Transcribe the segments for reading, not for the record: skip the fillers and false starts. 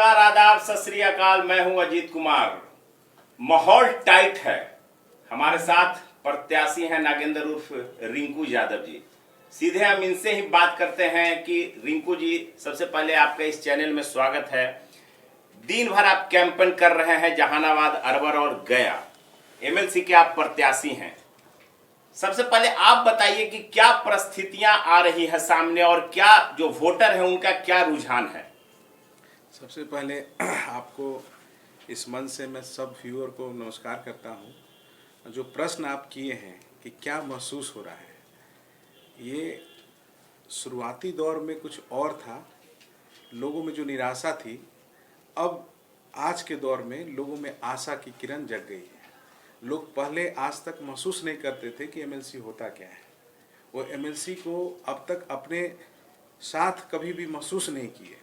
नमस्कार, आदाब, सत श्री अकाल। मैं हूं अजीत कुमार। माहौल टाइट है। हमारे साथ प्रत्याशी हैं नागेंद्र उर्फ रिंकू यादव जी। सीधे हम इनसे ही बात करते हैं कि रिंकू जी, सबसे पहले आपका इस चैनल में स्वागत है। दिन भर आप कैंपेन कर रहे हैं जहानाबाद, अरवर और गया। एमएलसी के आप प्रत्याशी हैं। सबसे पहले आप बताइए कि क्या परिस्थितियां आ रही है सामने और क्या जो वोटर है उनका क्या रुझान है। सबसे पहले आपको इस मंच से मैं सब व्यूअर को नमस्कार करता हूं। जो प्रश्न आप किए हैं कि क्या महसूस हो रहा है, ये शुरुआती दौर में कुछ और था, लोगों में जो निराशा थी, अब आज के दौर में लोगों में आशा की किरण जग गई है। लोग पहले आज तक महसूस नहीं करते थे कि एमएलसी होता क्या है। वो एमएलसी को अब तक अपने साथ कभी भी महसूस नहीं किए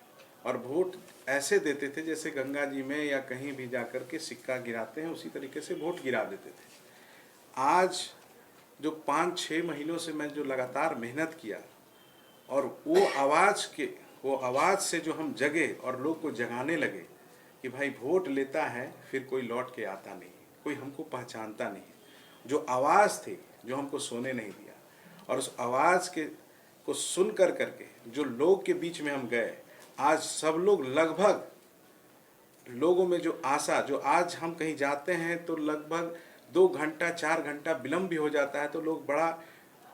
और वोट ऐसे देते थे जैसे गंगा जी में या कहीं भी जाकर के सिक्का गिराते हैं, उसी तरीके से वोट गिरा देते थे। आज जो 5-6 महीनों से मैं जो लगातार मेहनत किया और वो आवाज़ से जो हम जगे और लोग को जगाने लगे कि भाई वोट लेता है फिर कोई लौट के आता नहीं, कोई हमको पहचानता नहीं। जो आवाज़ थी जो हमको सोने नहीं दिया, और उस आवाज़ के को सुन करके जो लोग के बीच में हम गए, आज सब लोग लगभग लोगों में जो आशा, जो आज हम कहीं जाते हैं तो लगभग 2 घंटा 4 घंटा विलम्ब भी हो जाता है तो लोग बड़ा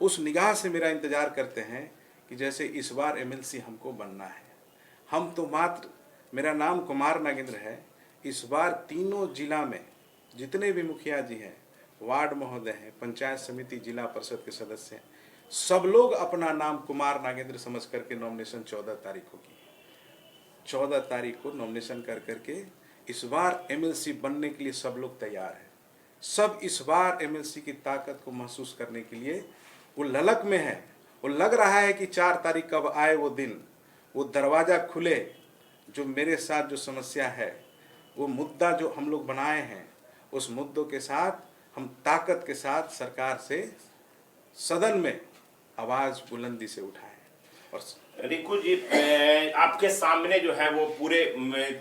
उस निगाह से मेरा इंतज़ार करते हैं कि जैसे इस बार एमएलसी हमको बनना है। हम तो मात्र, मेरा नाम कुमार नागेंद्र है। इस बार तीनों जिला में जितने भी मुखिया जी हैं, वार्ड महोदय हैं, पंचायत समिति जिला परिषद के सदस्य हैं, सब लोग अपना नाम कुमार नागेंद्र समझ करके नॉमिनेशन 14 तारीख को की। 14 तारीख को नॉमिनेशन करके इस बार एमएलसी बनने के लिए सब लोग तैयार हैं। सब इस बार एमएलसी की ताकत को महसूस करने के लिए वो ललक में है। वो लग रहा है कि 4 तारीख कब आए वो दिन, वो दरवाज़ा खुले। जो मेरे साथ जो समस्या है, वो मुद्दा जो हम लोग बनाए हैं, उस मुद्दों के साथ हम ताकत के साथ सरकार से सदन में आवाज़ बुलंदी से उठाएं। और रिंकू जी, आपके सामने जो है वो पूरे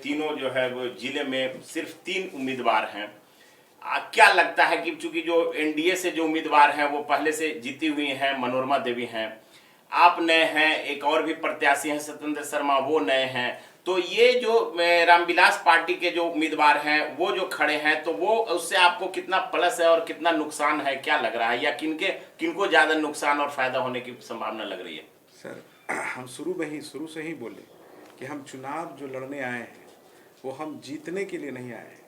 तीनों जो है वो जिले में सिर्फ 3 उम्मीदवार हैं। क्या लगता है कि चूंकि जो एनडीए से जो उम्मीदवार हैं वो पहले से जीती हुई हैं, मनोरमा देवी हैं, आप नए हैं, एक और भी प्रत्याशी हैं सत्येंद्र शर्मा, वो नए हैं, तो ये जो रामविलास पार्टी के जो उम्मीदवार हैं वो जो खड़े हैं, तो वो उससे आपको कितना प्लस है और कितना नुकसान है, क्या लग रहा है, या किनको ज्यादा नुकसान और फायदा होने की संभावना लग रही है? सर, हम शुरू से ही बोले कि हम चुनाव जो लड़ने आए हैं वो हम जीतने के लिए नहीं आए हैं,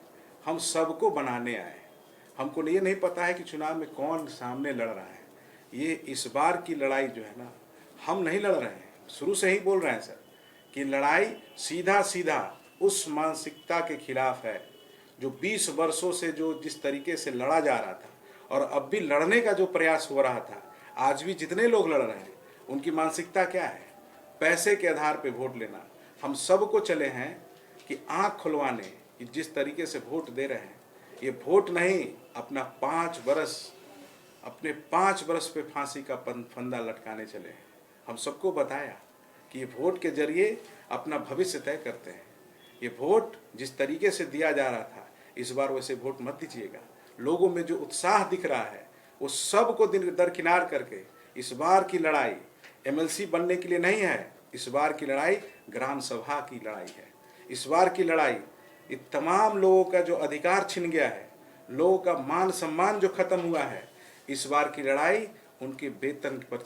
हम सबको बनाने आए हैं। हमको ये नहीं पता है कि चुनाव में कौन सामने लड़ रहा है। ये इस बार की लड़ाई जो है ना, हम नहीं लड़ रहे हैं, शुरू से ही बोल रहे हैं सर कि लड़ाई सीधा उस मानसिकता के खिलाफ है जो 20 वर्षों से जो जिस तरीके से लड़ा जा रहा था और अब भी लड़ने का जो प्रयास हो रहा था, आज भी जितने लोग लड़ रहे हैं उनकी मानसिकता क्या है? पैसे के आधार पे वोट लेना। हम सबको चले हैं कि आँख खुलवाने, कि जिस तरीके से वोट दे रहे हैं, ये वोट नहीं, अपना 5 वर्ष पे फांसी का फंदा लटकाने चले हैं। हम सबको बताया कि ये वोट के जरिए अपना भविष्य तय करते हैं। ये वोट जिस तरीके से दिया जा रहा था, इस बार वैसे वोट मत दीजिएगा। लोगों में जो उत्साह दिख रहा है वो सबको दरकिनार करके इस बार की लड़ाई एमएलसी बनने के लिए नहीं है। इस बार की लड़ाई ग्राम सभा की लड़ाई है। इस बार की लड़ाई ये तमाम लोगों का जो अधिकार छिन गया है, लोगों का मान सम्मान जो खत्म हुआ है, इस बार की लड़ाई उनके वेतन पर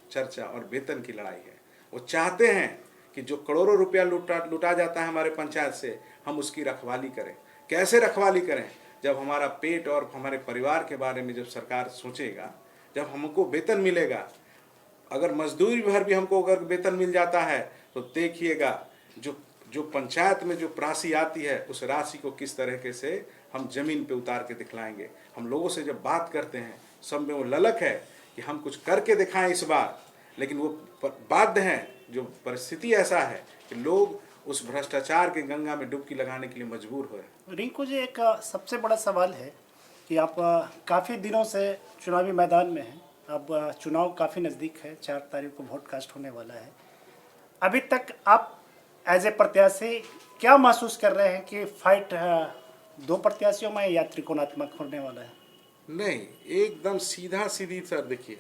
चर्चा और वेतन की लड़ाई है। वो चाहते हैं कि जो करोड़ों रुपया लुटा जाता है हमारे पंचायत से, हम उसकी रखवाली करें। कैसे रखवाली करें? जब हमारा पेट और हमारे परिवार के बारे में जब सरकार सोचेगा, जब हमको वेतन मिलेगा, अगर मजदूरी भर भी हमको अगर वेतन मिल जाता है तो देखिएगा जो पंचायत में जो राशि आती है, उस राशि को किस तरीके से हम जमीन पे उतार के दिखलाएंगे। हम लोगों से जब बात करते हैं, सब में वो ललक है कि हम कुछ करके दिखाएं इस बार, लेकिन वो बाध्य हैं। जो परिस्थिति ऐसा है कि लोग उस भ्रष्टाचार के गंगा में डुबकी लगाने के लिए मजबूर हो रहे हैं। रिंकू जी, एक सबसे बड़ा सवाल है कि आप काफ़ी दिनों से चुनावी मैदान में हैं। अब चुनाव काफ़ी नज़दीक है, 4 तारीख को वोट कास्ट होने वाला है। अभी तक आप एज ए प्रत्याशी क्या महसूस कर रहे हैं कि फाइट दो प्रत्याशियों में या त्रिकोणात्मक होने वाला है? नहीं, एकदम सीधा सीधी सर, देखिए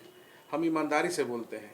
हम ईमानदारी से बोलते हैं,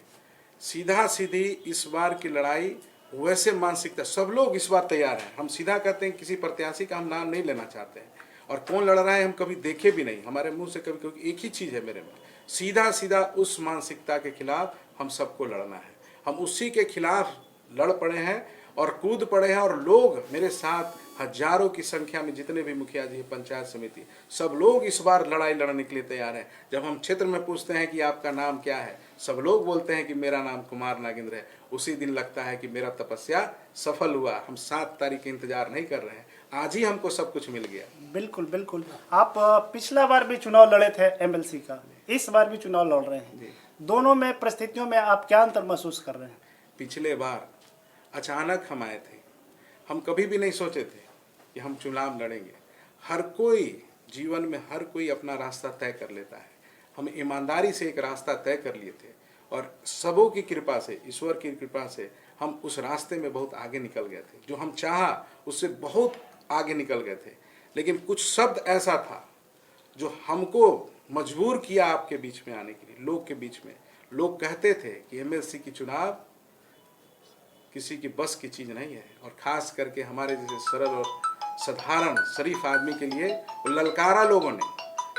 सीधा सीधी इस बार की लड़ाई वैसे मानसिकता सब लोग इस बार तैयार हैं। हम सीधा कहते हैं, किसी प्रत्याशी का हम नाम नहीं लेना चाहते हैं, और कौन लड़ रहा है हम कभी देखे भी नहीं, हमारे मुंह से कभी कभी एक ही चीज़ है मेरे में, सीधा सीधा उस मानसिकता के खिलाफ हम सबको लड़ना है। हम उसी के खिलाफ लड़ पड़े हैं और कूद पड़े हैं, और लोग मेरे साथ हजारों की संख्या में, जितने भी मुखिया जी, पंचायत समिति, सब लोग इस बार लड़ाई लड़ने के लिए तैयार हैं। जब हम क्षेत्र में पूछते हैं कि आपका नाम क्या है, सब लोग बोलते हैं कि मेरा नाम कुमार नागेंद्र है। उसी दिन लगता है कि मेरा तपस्या सफल हुआ। हम 7 तारीख का इंतजार नहीं कर रहे हैं, आज ही हमको सब कुछ मिल गया। बिल्कुल बिल्कुल। आप पिछला बार भी चुनाव लड़े थे एमएलसी का, इस बार भी चुनाव लड़ रहे हैं, दोनों में परिस्थितियों में आप क्या अंतर महसूस कर रहे हैं? पिछले बार अचानक हम आए थे, हम कभी भी नहीं सोचे थे कि हम चुनाव लड़ेंगे। हर कोई जीवन में, हर कोई अपना रास्ता तय कर लेता है। हम ईमानदारी से एक रास्ता तय कर लिए थे, और सबों की कृपा से, ईश्वर की कृपा से हम उस रास्ते में बहुत आगे निकल गए थे। जो हम चाहा उससे बहुत आगे निकल गए थे, लेकिन कुछ शब्द ऐसा था जो हमको मजबूर किया आपके बीच में आने के लिए, लोग के बीच में। लोग कहते थे कि एमएलसी की चुनाव किसी की बस की चीज़ नहीं है, और ख़ास करके हमारे जैसे सरल और साधारण शरीफ आदमी के लिए वो ललकारा लोगों ने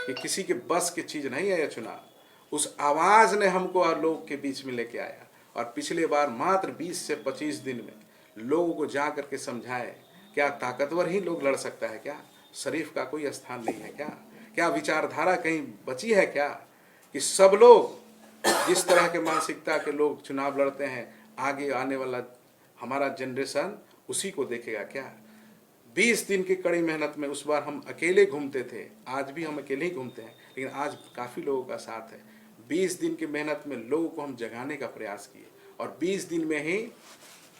कि किसी के बस की चीज़ नहीं है यह चुनाव। उस आवाज़ ने हमको और लोग के बीच में लेके आया, और पिछले बार मात्र 20 से 25 दिन में लोगों को जा करके समझाए, क्या ताकतवर ही लोग लड़ सकता है क्या? शरीफ का कोई स्थान नहीं है क्या? क्या विचारधारा कहीं बची है क्या? कि सब लोग जिस तरह के मानसिकता के लोग चुनाव लड़ते हैं, आगे आने वाला हमारा जनरेशन उसी को देखेगा क्या? 20 दिन की कड़ी मेहनत में उस बार हम अकेले घूमते थे, आज भी हम अकेले ही घूमते हैं, लेकिन आज काफ़ी लोगों का साथ है। 20 दिन की मेहनत में लोगों को हम जगाने का प्रयास किए, और 20 दिन में ही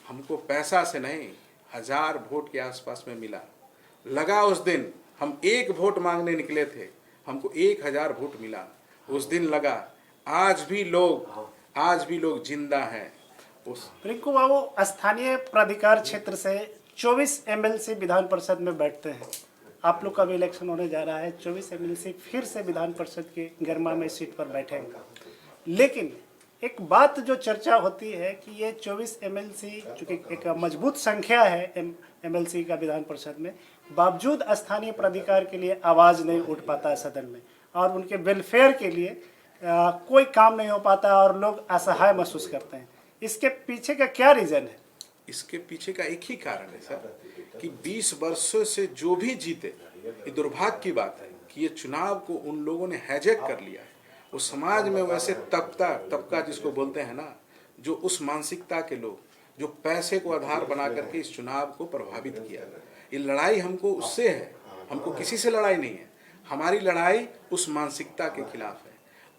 हमको पैसा से नहीं, 1000 वोट के आसपास में मिला। लगा उस दिन हम 1 वोट मांगने निकले थे, हमको 1000 वोट मिला उस दिन लगा। आज भी लोग जिंदा हैं। रिंकू बाबू, स्थानीय प्राधिकार क्षेत्र से 24 एमएलसी विधान परिषद में बैठते हैं। आप लोग का भी इलेक्शन होने जा रहा है, 24 एमएलसी फिर से विधान परिषद की गर्मा में सीट पर बैठेंगे। लेकिन एक बात जो चर्चा होती है कि ये 24 एमएलसी, चूँकि एक मजबूत संख्या है एमएलसी का विधान परिषद में, बावजूद स्थानीय प्राधिकार के लिए आवाज़ नहीं उठ पाता है सदन में, और उनके वेलफेयर के लिए कोई काम नहीं हो पाता, और लोग असहाय महसूस करते हैं। इसके पीछे का क्या रीज़न है? इसके पीछे का एक ही कारण है सर, कि 20 वर्षों से जो भी जीते, ये दुर्भाग्य की बात है कि ये चुनाव को उन लोगों ने हैजेक कर लिया है। वो समाज में वैसे तबका जिसको बोलते हैं ना, जो उस मानसिकता के लोग, जो पैसे को आधार बना करके इस चुनाव को प्रभावित किया। ये लड़ाई हमको उससे है, हमको किसी से लड़ाई नहीं है। हमारी लड़ाई उस मानसिकता के खिलाफ है।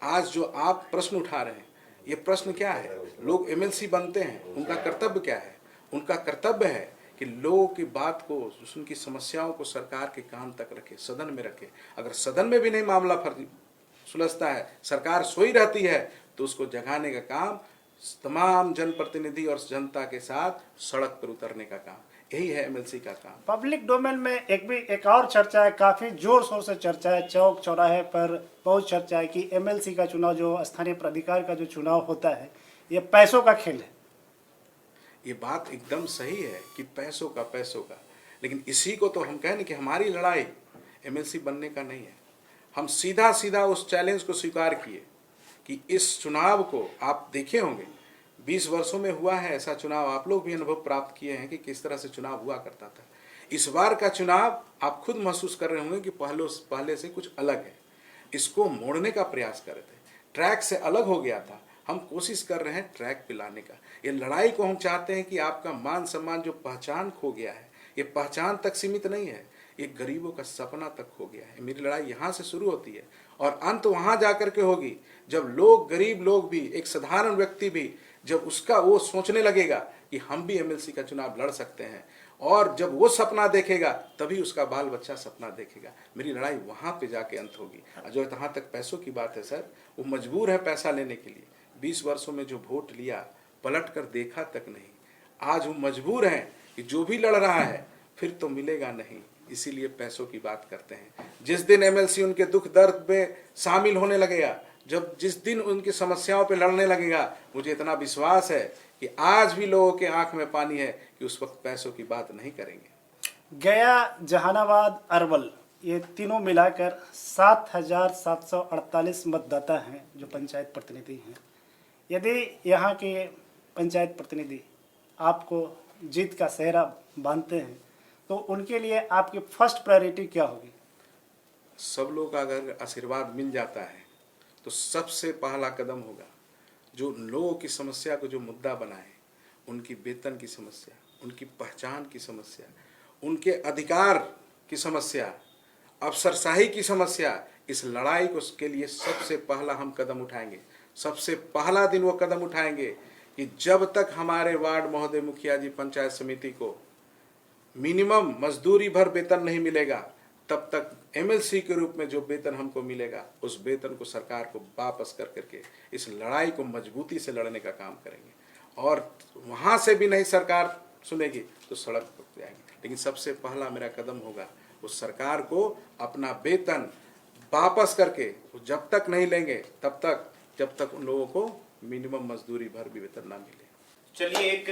आज जो आप प्रश्न उठा रहे हैं, ये प्रश्न क्या है? लोग एमएलसी बनते हैं, उनका कर्तव्य क्या है? उनका कर्तव्य है कि लोगों की बात को, उनकी समस्याओं को सरकार के कान तक रखे, सदन में रखे। अगर सदन में भी नहीं मामला सुलझता है, सरकार सोई रहती है, तो उसको जगाने का काम तमाम जनप्रतिनिधि और जनता के साथ सड़क पर उतरने का काम, यही है एमएलसी का काम। पब्लिक डोमेन में एक और चर्चा है, काफ़ी जोर शोर से चर्चा है, चौक चौराहे पर बहुत चर्चा है कि एमएलसी का चुनाव, जो स्थानीय प्राधिकार का जो चुनाव होता है, ये पैसों का खेल है। ये बात एकदम सही है कि पैसों का, लेकिन इसी को तो हम कहें कि हमारी लड़ाई एमएलसी बनने का नहीं है। हम सीधा सीधा उस चैलेंज को स्वीकार किए कि इस चुनाव को आप देखे होंगे, 20 वर्षों में हुआ है ऐसा चुनाव, आप लोग भी अनुभव प्राप्त किए हैं कि किस तरह से चुनाव हुआ करता था। इस बार का चुनाव आप खुद महसूस कर रहे होंगे कि पहले से कुछ अलग है। इसको मोड़ने का प्रयास कर रहे थे, ट्रैक से अलग हो गया था, हम कोशिश कर रहे हैं ट्रैक पे लाने का। ये लड़ाई को हम चाहते हैं कि आपका मान सम्मान, जो पहचान खो गया है, ये पहचान तक सीमित नहीं है, ये गरीबों का सपना तक खो गया है। मेरी लड़ाई यहाँ से शुरू होती है और अंत वहाँ जा कर के होगी, जब लोग, गरीब लोग भी, एक साधारण व्यक्ति भी, जब उसका वो सोचने लगेगा कि हम भी एमएलसी का चुनाव लड़ सकते हैं, और जब वो सपना देखेगा तभी उसका बाल बच्चा सपना देखेगा। मेरी लड़ाई वहाँ पे जाके अंत होगी। जो जहाँ तक पैसों की बात है सर, वो मजबूर है पैसा लेने के लिए। 20 वर्षों में जो वोट लिया, पलट कर देखा तक नहीं। आज वो मजबूर हैं कि जो भी लड़ रहा है फिर तो मिलेगा नहीं, इसीलिए पैसों की बात करते हैं। जिस दिन एमएलसी उनके दुख दर्द में शामिल होने लगेगा, जिस दिन उनकी समस्याओं पे लड़ने लगेगा, मुझे इतना विश्वास है कि आज भी लोगों के आंख में पानी है कि उस वक्त पैसों की बात नहीं करेंगे। गया, जहानाबाद, अरवल, ये तीनों मिलाकर 7,748 मतदाता हैं जो पंचायत प्रतिनिधि हैं। यदि यहाँ के पंचायत प्रतिनिधि आपको जीत का सेहरा बांधते हैं तो उनके लिए आपकी फर्स्ट प्रायोरिटी क्या होगी? सब लोग का अगर आशीर्वाद मिल जाता है तो सबसे पहला कदम होगा जो लोगों की समस्या को जो मुद्दा बनाए, उनकी वेतन की समस्या, उनकी पहचान की समस्या, उनके अधिकार की समस्या, अफसरशाही की समस्या, इस लड़ाई को के लिए सबसे पहला हम कदम उठाएंगे। सबसे पहला दिन वो कदम उठाएंगे कि जब तक हमारे वार्ड महोदय मुखिया जी पंचायत समिति को मिनिमम मजदूरी भर वेतन नहीं मिलेगा, तब तक एमएलसी के रूप में जो वेतन हमको मिलेगा उस वेतन को सरकार को वापस कर करके इस लड़ाई को मजबूती से लड़ने का काम करेंगे। और वहाँ से भी नहीं सरकार सुनेगी तो सड़क पर जाएंगे। लेकिन सबसे पहला मेरा कदम होगा उस सरकार को अपना वेतन वापस करके, जब तक नहीं लेंगे तब तक, जब तक उन लोगों को मिनिमम मजदूरी भर भी वेतन ना मिले। चलिए, एक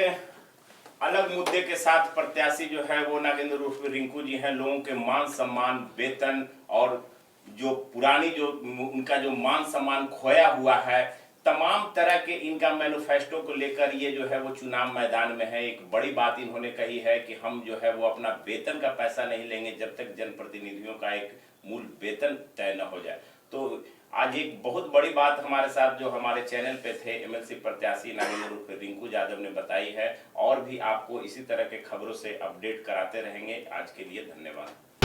अलग मुद्दे के साथ प्रत्याशी जो है वो नागेंद्र उर्फ रिंकू जी हैं। लोगों के मान सम्मान, वेतन और जो पुरानी जो उनका जो मान सम्मान खोया हुआ है, तमाम तरह के इनका मैनिफेस्टो को लेकर ये जो है वो चुनाव मैदान में है। एक बड़ी बात इन्होंने कही है कि हम जो है वो अपना वेतन का पैसा नहीं लेंगे जब तक जनप्रतिनिधियों का एक मूल वेतन तय न हो जाए। तो आज एक बहुत बड़ी बात हमारे साथ जो हमारे चैनल पे थे एमएलसी प्रत्याशी नागेंद्र उर्फ रिंकू यादव ने बताई है। और भी आपको इसी तरह के खबरों से अपडेट कराते रहेंगे। आज के लिए धन्यवाद।